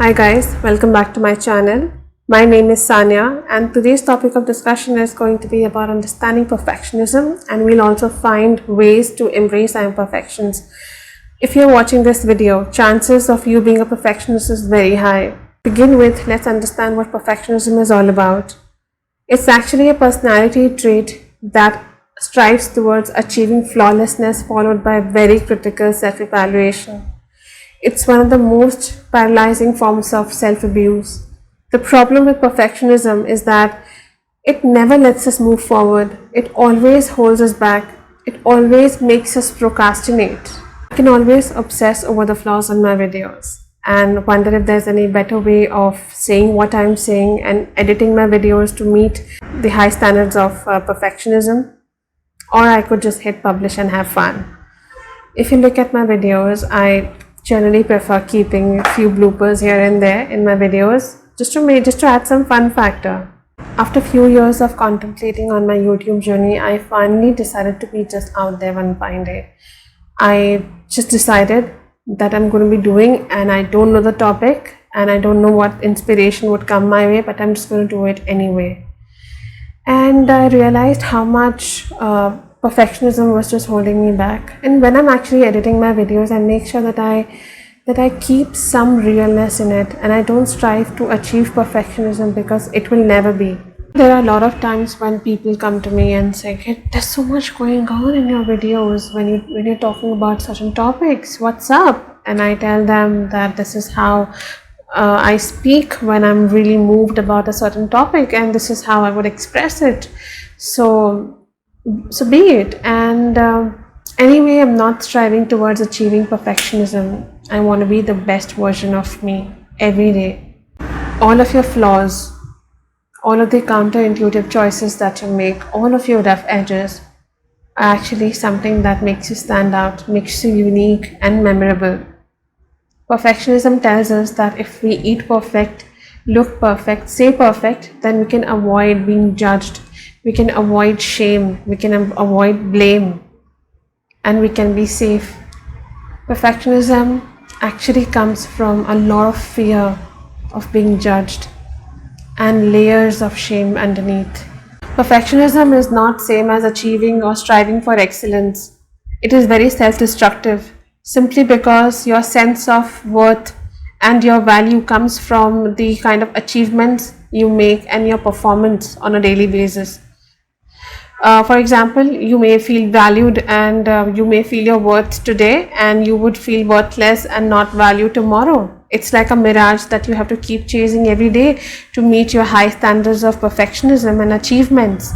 Hi guys, welcome back to my channel. My name is Sanya and today's topic of discussion is going to be about understanding perfectionism, and we'll also find ways to embrace our imperfections. If you're watching this video, chances of you being a perfectionist is very high. To begin with, let's understand what perfectionism is all about. It's actually a personality trait that strives towards achieving flawlessness followed by very critical self-evaluation. It's one of the most paralyzing forms of self-abuse. The problem with perfectionism is that it never lets us move forward. It always holds us back. It always makes us procrastinate. I can always obsess over the flaws on my videos and wonder if there's any better way of saying what I'm saying and editing my videos to meet the high standards of perfectionism, or I could just hit publish and have fun. If you look at my videos, I generally prefer keeping a few bloopers here and there in my videos just to add some fun factor. After a few years of contemplating on my YouTube journey, I finally decided to be just out there one fine day. I just decided that I'm going to be doing, and I don't know the topic and I don't know what inspiration would come my way, but I'm just going to do it anyway. And I realized how much perfectionism was just holding me back. And when I'm actually editing my videos, I make sure that I keep some realness in it, and I don't strive to achieve perfectionism because it will never be. There are a lot of times when people come to me and say, hey, there's so much going on in your videos when you're talking about certain topics. What's up? And I tell them that this is how I speak when I'm really moved about a certain topic, and this is how I would express it. So be it. And anyway, I'm not striving towards achieving perfectionism. I want to be the best version of me every day. All of your flaws, all of the counterintuitive choices that you make, all of your rough edges are actually something that makes you stand out, makes you unique and memorable. Perfectionism tells us that if we eat perfect, look perfect, say perfect, then we can avoid being judged. We can avoid shame, we can avoid blame, and we can be safe. Perfectionism actually comes from a lot of fear of being judged and layers of shame underneath. Perfectionism is not same as achieving or striving for excellence. It is very self-destructive, simply because your sense of worth and your value comes from the kind of achievements you make and your performance on a daily basis. For example, you may feel valued and you may feel your worth today, and you would feel worthless and not valued tomorrow. It's like a mirage that you have to keep chasing every day to meet your high standards of perfectionism and achievements.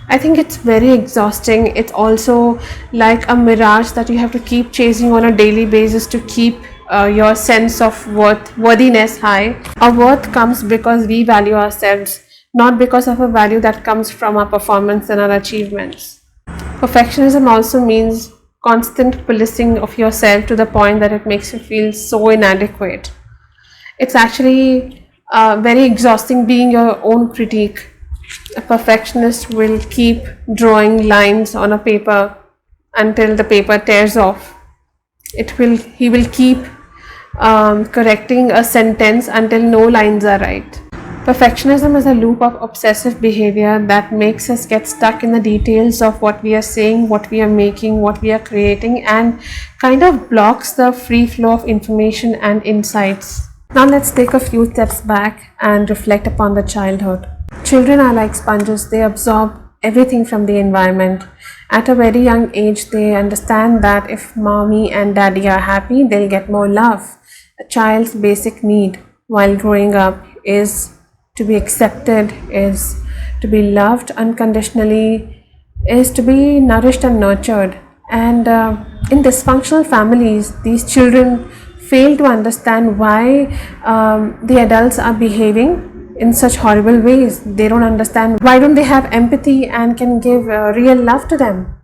I think it's very exhausting. It's also like a mirage that you have to keep chasing on a daily basis to keep your sense of worthiness high. Our worth comes because we value ourselves, not because of a value that comes from our performance and our achievements. Perfectionism also means constant policing of yourself to the point that it makes you feel so inadequate. It's actually very exhausting being your own critique. A perfectionist will keep drawing lines on a paper until the paper tears off. He will keep correcting a sentence until no lines are right. Perfectionism is a loop of obsessive behavior that makes us get stuck in the details of what we are saying, what we are making, what we are creating, and kind of blocks the free flow of information and insights. Now let's take a few steps back and reflect upon the childhood. Children are like sponges. They absorb everything from the environment. At a very young age, they understand that if mommy and daddy are happy, they'll get more love. A child's basic need while growing up is to be accepted, is to be loved unconditionally, is to be nourished and nurtured. And in dysfunctional families, these children fail to understand why the adults are behaving in such horrible ways. They don't understand why don't they have empathy and can give real love to them.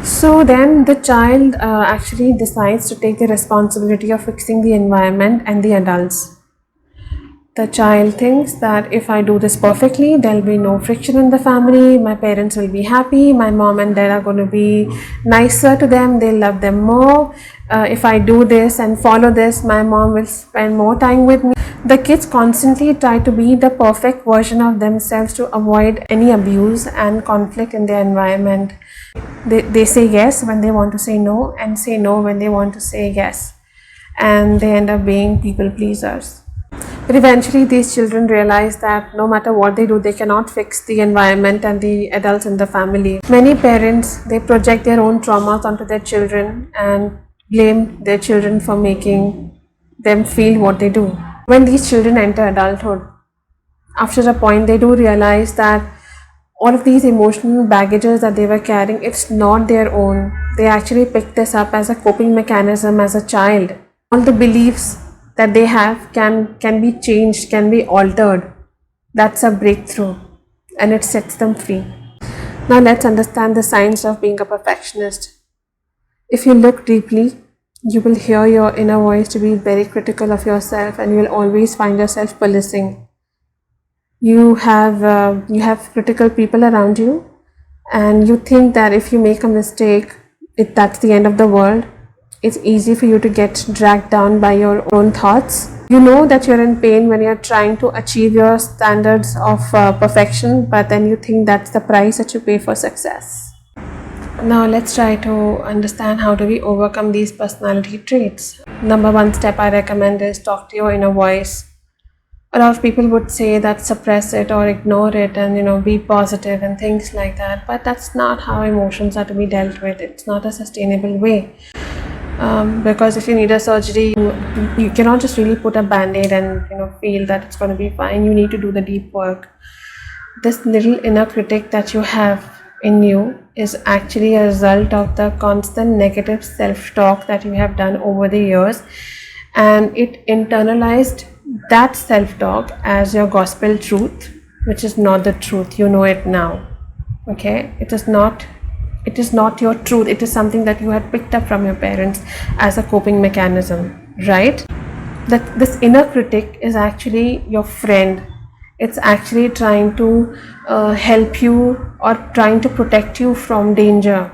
So then the child actually decides to take the responsibility of fixing the environment and the adults. The child thinks that if I do this perfectly, there'll be no friction in the family, my parents will be happy, my mom and dad are going to be nicer to them, they'll love them more. If I do this and follow this, my mom will spend more time with me. The kids constantly try to be the perfect version of themselves to avoid any abuse and conflict in their environment. They say yes when they want to say no, and say no when they want to say yes. And they end up being people pleasers. But eventually, these children realize that no matter what they do, they cannot fix the environment and the adults in the family. Many parents, they project their own traumas onto their children and blame their children for making them feel what they do. When these children enter adulthood, after a point, they do realize that all of these emotional baggages that they were carrying, it's not their own. They actually picked this up as a coping mechanism as a child. All the beliefs that they have can be changed, can be altered. That's a breakthrough, and it sets them free. Now let's understand the signs of being a perfectionist. If you look deeply, you will hear your inner voice to be very critical of yourself, and you will always find yourself policing. You have critical people around you, and you think that if you make a mistake, that's the end of the world. It's easy for you to get dragged down by your own thoughts. You know that you're in pain when you're trying to achieve your standards of perfection, but then you think that's the price that you pay for success. Now let's try to understand how do we overcome these personality traits. Number one step I recommend is talk to your inner voice. A lot of people would say that suppress it or ignore it and be positive and things like that, but that's not how emotions are to be dealt with. It's not a sustainable way. Because if you need a surgery, you cannot just really put a band-aid and feel that it's going to be fine. You need to do the deep work. This little inner critic that you have in you is actually a result of the constant negative self-talk that you have done over the years, and it internalized that self-talk as your gospel truth, which is not the truth. You know it now. Okay, it is not your truth. It is something that you had picked up from your parents as a coping mechanism, right? That this inner critic is actually your friend. It's actually trying to help you or trying to protect you from danger.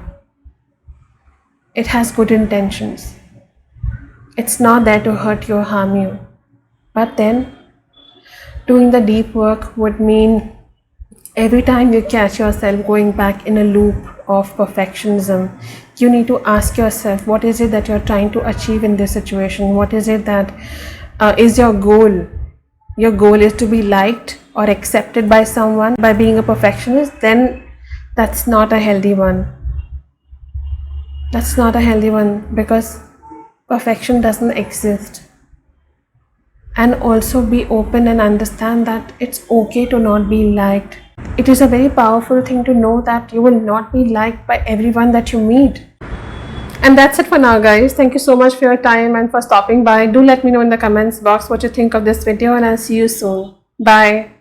It has good intentions. It's not there to hurt you or harm you. But then doing the deep work would mean every time you catch yourself going back in a loop of perfectionism, you need to ask yourself, what is it that you're trying to achieve in this situation? What is it that is your goal? Your goal is to be liked or accepted by someone by being a perfectionist? Then that's not a healthy one. That's not a healthy one, because perfection doesn't exist. And also be open and understand that it's okay to not be liked. It is a very powerful thing to know that you will not be liked by everyone that you meet. And that's it for now, guys. Thank you so much for your time and for stopping by. Do let me know in the comments box what you think of this video, and I'll see you soon. Bye.